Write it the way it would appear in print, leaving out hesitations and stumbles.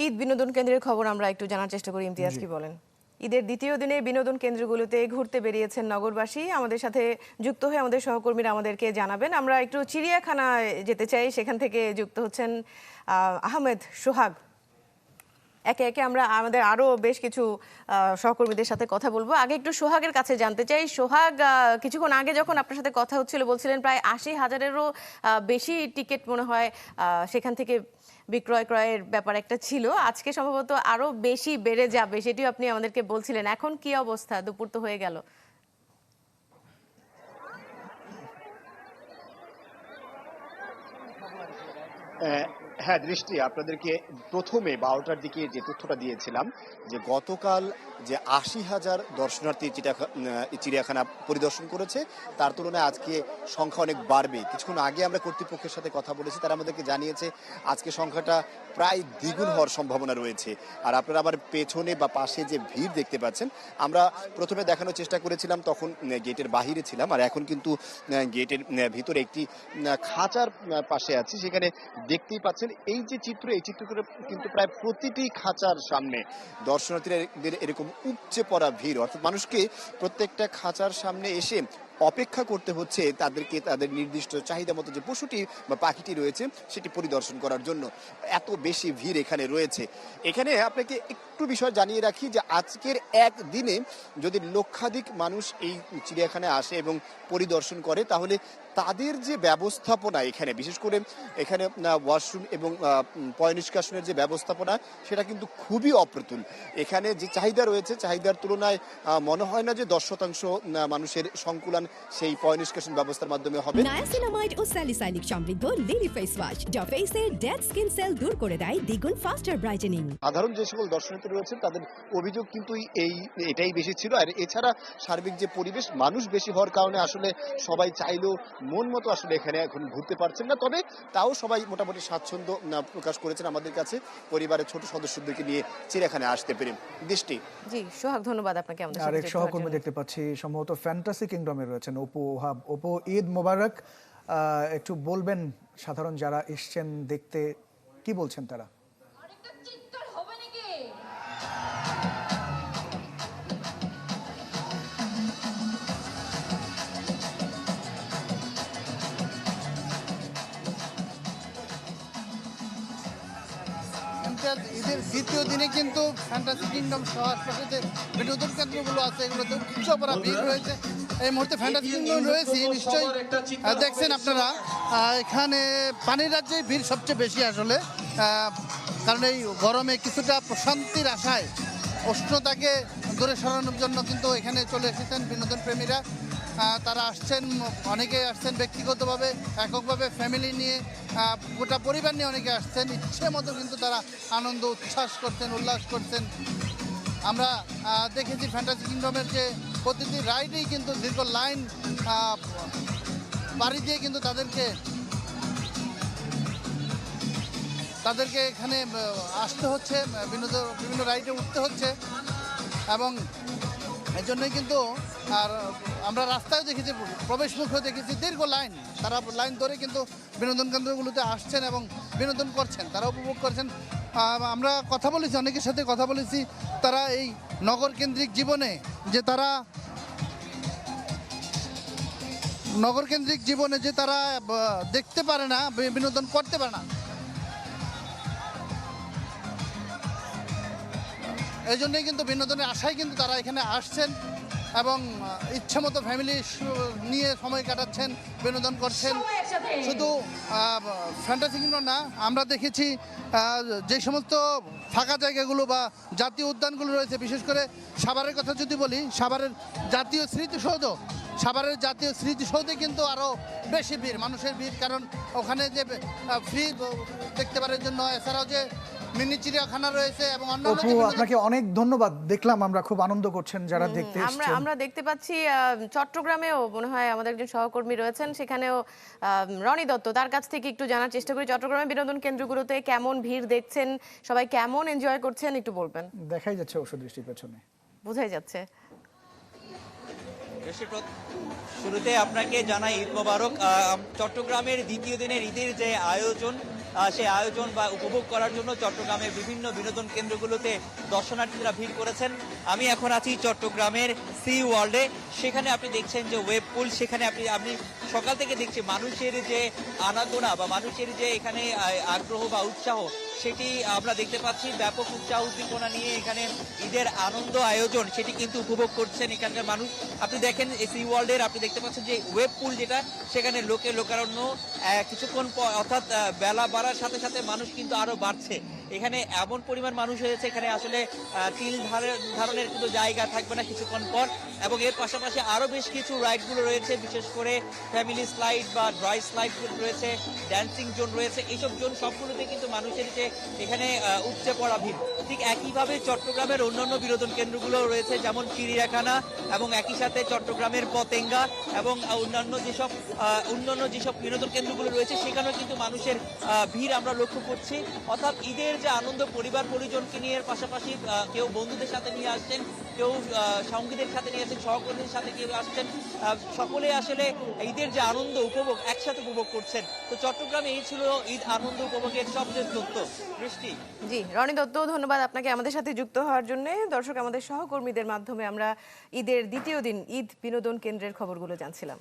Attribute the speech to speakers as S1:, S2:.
S1: ঈদ বিনোদন কেন্দ্রের খবর আমরা একটু জানার চেষ্টা করি। ইমতিয়াজ, কি বলেন? ঈদের দ্বিতীয় দিনে বিনোদন কেন্দ্রগুলোতে ঘুরতে বেরিয়েছেন নগরবাসী। আমাদের সাথে যুক্ত হয়ে আমাদের সহকর্মীরা আমাদেরকে জানাবেন। আমরা একটু চিড়িয়াখানায় যেতে চাই, সেখান থেকে যুক্ত হচ্ছেন আহমেদ সোহাগ। একে একে আমরা আমাদের আরো বেশ কিছু সহকর্মীদের সাথে কথা বলবো। আগে একটু সোহাগের কাছে জানতে চাই। সোহাগ, কিছুক্ষণ আগে যখন আপনার সাথে কথা হচ্ছিল বলছিলেন প্রায় ৮০,০০০-এরও বেশি টিকিট মনে হয় সেখান থেকে ক্রয়ের ব্যাপার একটা ছিল। আজকে সম্ভবত আরো বেশি বেড়ে যাবে, সেটিও আপনি আমাদেরকে বলছিলেন। এখন কি অবস্থা? দুপুর তো হয়ে গেল।
S2: হ্যাঁ, দৃষ্টি আপনাদেরকে প্রথমে ১২টার দিকে যে তথ্যটা দিয়েছিলাম যে গতকাল যে ৮০,০০০ দর্শনার্থী চিড়িয়াখানা পরিদর্শন করেছে, তার তুলনায় আজকে সংখ্যা অনেক বাড়বে। কিছুক্ষণ আগে আমরা কর্তৃপক্ষের সাথে কথা বলেছি, তারা আমাদেরকে জানিয়েছে আজকে সংখ্যাটা প্রায় দ্বিগুণ হওয়ার সম্ভাবনা রয়েছে। আর আপনারা আবার পেছনে বা পাশে যে ভিড় দেখতে পাচ্ছেন, আমরা প্রথমে দেখানোর চেষ্টা করেছিলাম, তখন গেটের বাহিরে ছিলাম, আর এখন কিন্তু গেটের ভিতরে একটি খাঁচার পাশে আছি। সেখানে দেখতেই পাচ্ছেন এই যে চিত্র, এই চিত্রগুলো কিন্তু প্রায় প্রতিটি খাঁচার সামনে দর্শনার্থীদের এরকম উপচে পড়া ভিড়, অর্থাৎ মানুষকে প্রত্যেকটা খাঁচার সামনে এসে অপেক্ষা করতে হচ্ছে তাদেরকে তাদের নির্দিষ্ট চাহিদা মতো যে পশুটি বা পাখিটি রয়েছে সেটি পরিদর্শন করার জন্য। এত বেশি ভিড় এখানে রয়েছে। এখানে আপনাকে একটু বিষয় জানিয়ে রাখি যে আজকের একদিনে যদি লক্ষাধিক মানুষ এই চিড়িয়াখানায় আসে এবং পরিদর্শন করে, তাহলে তাদের যে ব্যবস্থাপনা এখানে, বিশেষ করে এখানে ওয়াশরুম এবং পয় নিষ্কাশনের যে ব্যবস্থাপনা, সেটা কিন্তু খুবই অপ্রতুল। এখানে যে চাহিদা রয়েছে, চাহিদার তুলনায় মনে হয় না যে ১০% মানুষের সংকুলান সেই পয় নিষ্কাশন ব্যবস্থার মাধ্যমে হবে।
S3: নায়াসিনামাইড ও স্যালিসাইলিক সমৃদ্ধ লিলি ফেস ওয়াশ যা ফেসের ডেড স্কিন সেল দূর করে দেয় দ্বিগুণ ফাস্টার ব্রাইটেনিং।
S2: সাধারণ যে সকল দর্শনার্থী রয়েছেন তাদের অভিযোগ কিন্তু এটাই বেশি ছিল। আর এছাড়া সার্বিক যে পরিবেশ, মানুষ বেশি হওয়ার কারণে আসলে সবাই চাইলেও মন মতো আসলে এখানে এখন ঘুরতে পারছেন না। তবে তাও সবাই মোটামুটি স্বাচ্ছন্দ্য প্রকাশ করেছেন আমাদের কাছে, পরিবারের ছোট সদস্যদেরকে নিয়ে চিড়িয়াখানায় আসতে পেরে। দৃষ্টি।
S1: জি সোহাগ, ধন্যবাদ আপনাকে আমাদের সাথে
S4: আরেক
S1: যুক্ত হওয়ার
S4: সহকর্মী
S1: জন্য।
S4: দেখতে পাচ্ছি সম্ভবত ফ্যান্টাসি কিংডমে রয়েছেন অপু ওহাব। অপু, ঈদ মোবারক। একটু বলবেন সাধারণ যারা এসছেন দেখতে, কি বলছেন তারা?
S5: ঈদের দ্বিতীয় দিনে কিন্তু ফ্যান্টাসি কিংডম সহ আশপাশে যে বিনোদন কেন্দ্রগুলো আছে এগুলোতে উপচে পড়া ভিড় রয়েছে। এই মুহূর্তে ফ্যান্টাসি কিংডম রয়েছে, নিশ্চয়ই দেখছেন আপনারা এখানে পানির রাজ্যে ভিড় সবচেয়ে বেশি আসলে, কারণ এই গরমে কিছুটা প্রশান্তির আশায় উষ্ণতাকে দূরে সরানোর জন্য কিন্তু এখানে চলে এসেছেন বিনোদন প্রেমীরা। তারা আসছেন, অনেকে আসছেন ব্যক্তিগতভাবে, এককভাবে, ফ্যামিলি নিয়ে, গোটা পরিবার নিয়ে অনেকে আসছেন। ইচ্ছে মতো কিন্তু তারা আনন্দ উচ্ছ্বাস করছেন, উল্লাস করছেন। আমরা দেখেছি ফ্যান্টাসি কিংডমের যে প্রতিটি রাইডেই কিন্তু দীর্ঘ লাইন পাড়ি দিয়ে কিন্তু তাদেরকে এখানে আসতে হচ্ছে, বিভিন্ন রাইডে উঠতে হচ্ছে, এবং এই জন্যই কিন্তু আর আমরা রাস্তায় দেখেছি, প্রবেশ মুখেও দেখেছি দীর্ঘ লাইন। তারা লাইন ধরে কিন্তু বিনোদন কেন্দ্রগুলোতে আসছেন এবং বিনোদন করছেন, তারা উপভোগ করছেন। আমরা কথা বলেছি, অনেকের সাথে কথা বলেছি, তারা এই নগরকেন্দ্রিক জীবনে যে তারা দেখতে পারে না, বিনোদন করতে পারে না, এই জন্যই কিন্তু বিনোদনের আশায় কিন্তু তারা এখানে আসছেন এবং ইচ্ছে মতো ফ্যামিলি নিয়ে সময় কাটাচ্ছেন, বিনোদন করছেন। শুধু ফ্যান্টাসি কিংডম না, আমরা দেখেছি যে সমস্ত ফাঁকা জায়গাগুলো বা জাতীয় উদ্যানগুলো রয়েছে, বিশেষ করে সাভারের কথা যদি বলি, সাভারের জাতীয় স্মৃতিসৌধে কিন্তু আরও বেশি ভিড়, মানুষের ভিড়, কারণ ওখানে যে ফ্রি দেখতে পারার জন্য, এছাড়াও যে মিনি চিড়িয়াখানা রয়েছে এবং
S4: আপনাকে অনেক ধন্যবাদ। দেখলাম আমরা, খুব আনন্দ করছেন যারা দেখতে এসেছেন।
S1: আমরা দেখতে পাচ্ছি চট্টগ্রামেও মনে হয় আমাদের একজন সহকর্মী রয়েছেন, সেখানেও রনি দত্ত, তার কাছ থেকে একটু জানার চেষ্টা করি চট্টগ্রামের বিনোদন কেন্দ্রগুলোতে কেমন ভিড় দেখছেন, সবাই কেমন এনজয় করছেন, একটু বলবেন।
S4: দেখাই যাচ্ছে অবশ্য দৃষ্টির পেছনে,
S1: বোঝাই যাচ্ছে।
S6: শুরুতে আপনাকে জানাই ঈদ মোবারক। চট্টগ্রামের দ্বিতীয় দিনের ঈদের যে আয়োজন সেই আয়োজন বা উপভোগ করার জন্য চট্টগ্রামের বিভিন্ন বিনোদন কেন্দ্রগুলোতে দর্শনার্থীরা ভিড় করেছেন। আমি এখন আছি চট্টগ্রামের সি ওয়ার্ল্ডে। সেখানে আপনি দেখছেন যে ওয়েব পুল, সেখানে আপনি সকাল থেকে দেখছি মানুষের যে আনাগোনা বা মানুষের যে এখানে আগ্রহ বা উৎসাহ, সেটি আমরা দেখতে পাচ্ছি। ব্যাপক উৎসাহ উদ্দীপনা নিয়ে এখানে ঈদের আনন্দ আয়োজন সেটি কিন্তু উপভোগ করছেন এখানকার মানুষ। আপনি দেখেন সি ওয়ার্ল্ডের, আপনি দেখতে পাচ্ছেন যে ওয়েব পুল যেটা, সেখানে লোকারণ্য কিছুক্ষণ পর, অর্থাৎ বেলা বাড়ার সাথে সাথে মানুষ কিন্তু আরো বাড়ছে। এখানে এমন পরিমাণ মানুষ হয়েছে, এখানে আসলে তিল ধারণের কিন্তু জায়গা থাকবে না কিছুক্ষণ পর। এবং এর পাশাপাশি আরো বেশ কিছু রাইডগুলো রয়েছে, বিশেষ করে ফ্যামিলি স্লাইড বা ড্রাই স্লাইড রয়েছে, ড্যান্সিং জোন রয়েছে। এইসব জোন সবগুলোতে কিন্তু মানুষের যে এখানে উপচে পড়া ভিড়। ঠিক একইভাবে চট্টগ্রামের অন্যান্য বিনোদন কেন্দ্রগুলো রয়েছে, যেমন চিড়িয়াখানা এবং একই সাথে চট্টগ্রামের পতেঙ্গা এবং অন্যান্য যেসব বিনোদন কেন্দ্রগুলো রয়েছে, সেখানেও কিন্তু মানুষের ভিড় আমরা লক্ষ্য করছি। অর্থাৎ ঈদের যে আনন্দ পরিবার পরিজনকে নিয়ে, পাশাপাশি কেউ বন্ধুদের সাথে নিয়ে আসছেন, কেউ সঙ্গীদের সাথে নিয়ে আসছেন, সহকর্মীদের সাথে কেউ আসছেন, সকলে আসলে ঈদের যে আনন্দ উপভোগ একসাথে উপভোগ করছেন। তো চট্টগ্রামে এই ছিল ঈদ আনন্দ উপভোগের সবচেয়ে তথ্য। বৃষ্টি।
S1: জি, রনি দত্ত, ধন্যবাদ আপনাকে আমাদের সাথে যুক্ত হওয়ার জন্য। দর্শক, আমাদের সহকর্মীদের মাধ্যমে আমরা ঈদের দ্বিতীয় দিন ঈদ বিনোদন কেন্দ্রের খবরগুলো জানছিলাম।